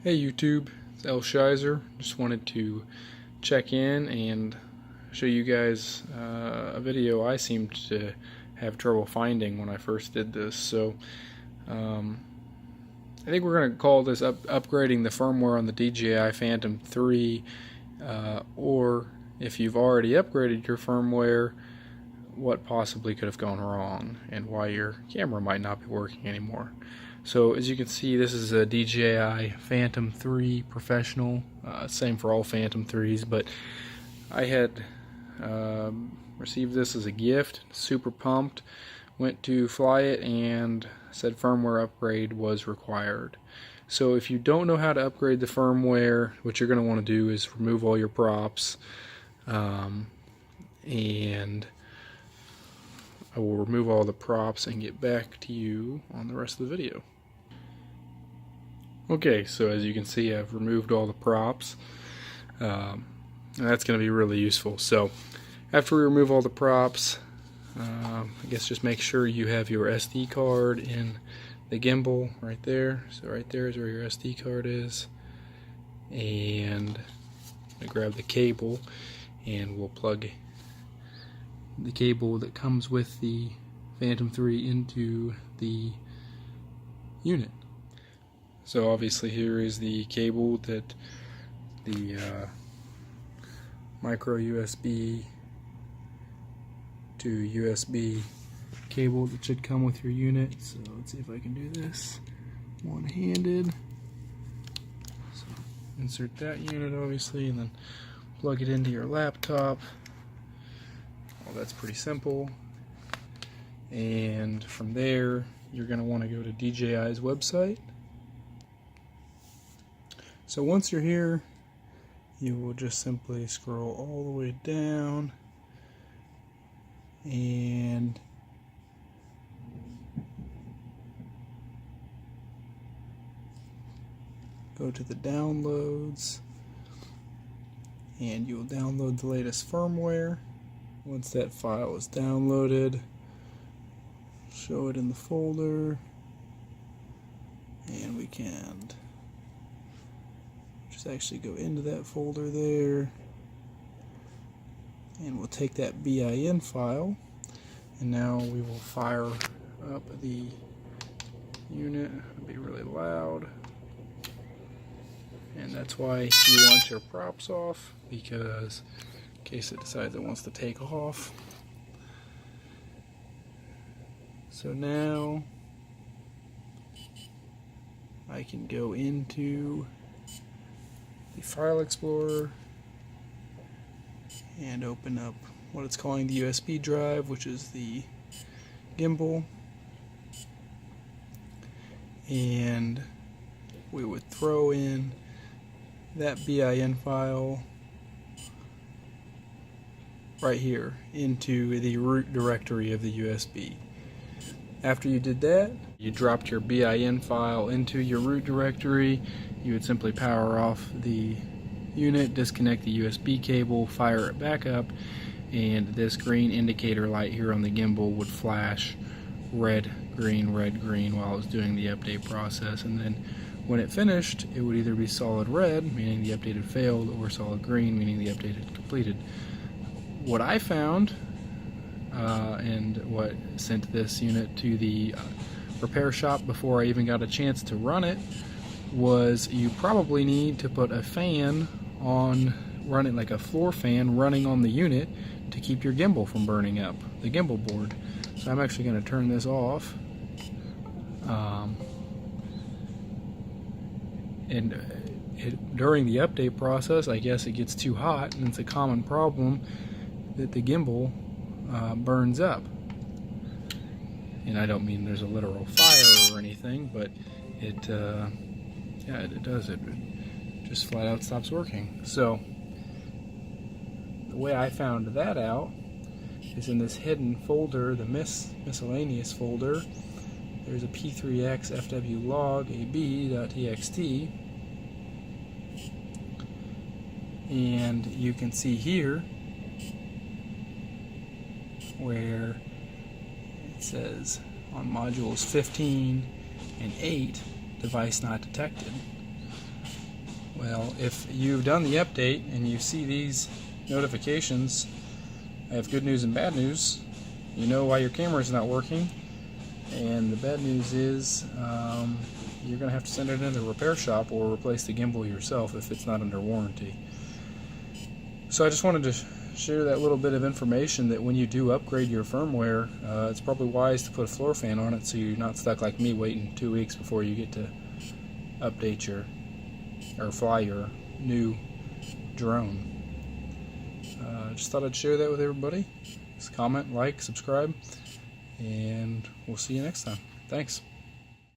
Hey YouTube, it's El Shizer. Just wanted to check in and show you guys a video I seemed to have trouble finding when I first did this. So I think we're going to call this upgrading the firmware on the DJI Phantom 3, or if you've already upgraded your firmware, what possibly could have gone wrong and why your camera might not be working anymore. So as you can see, this is a DJI Phantom 3 Professional, same for all Phantom 3s, but I had received this as a gift, super pumped, went to fly it and said firmware upgrade was required. So if you don't know how to upgrade the firmware, what you're going to want to do is remove all your props, and I will remove all the props and get back to you on the rest of the video. Okay, so as you can see, I've removed all the props, and that's going to be really useful. So after we remove all the props, I guess just make sure you have your SD card in the gimbal right there. So right there is where your SD card is, and I grab the cable and we'll plug the cable that comes with the Phantom 3 into the unit. So obviously here is the cable that the micro USB to USB cable that should come with your unit. So let's see if I can do this one-handed. So insert that unit obviously, and then plug it into your laptop. Well, that's pretty simple. And from there, you're going to want to go to DJI's website. So once you're here, you will just simply scroll all the way down and go to the downloads, and you will download the latest firmware. Once that file is downloaded, show it in the folder, and we can just actually go into that folder there, and we'll take that bin file, and now we will fire up the unit. It'll be really loud, and that's why you want your props off, because in case it decides it wants to take off. So now I can go into the File Explorer and open up what it's calling the USB drive, which is the gimbal, and we would throw in that bin file right here into the root directory of the USB. After you did that, you dropped your bin file into your root directory. You would simply power off the unit, disconnect the USB cable, fire it back up, and this green indicator light here on the gimbal would flash red, green while it was doing the update process. And then when it finished, it would either be solid red, meaning the update had failed, or solid green, meaning the update had completed. What I found, and what sent this unit to the repair shop before I even got a chance to run it, was you probably need to put a fan on, running like a floor fan running on the unit to keep your gimbal from burning up, the gimbal board. So I'm actually going to turn this off. During the update process, I guess it gets too hot, and it's a common problem that the gimbal burns up. And I don't mean there's a literal fire or anything, but it does. It just flat out stops working. So the way I found that out is in this hidden folder, the miscellaneous folder. There's a p3x fw log ab.txt, and you can see here where it says on modules 15 and 8, device not detected. Well, if you've done the update and you see these notifications, I have good news and bad news. You know why your camera is not working, and the bad news is you're going to have to send it into the repair shop or replace the gimbal yourself if it's not under warranty. So I just wanted to share that little bit of information that when you do upgrade your firmware, it's probably wise to put a floor fan on it so you're not stuck like me waiting 2 weeks before you get to update your or fly your new drone. Just thought I'd share that with everybody. Just comment, like, subscribe, and we'll see you next time. Thanks.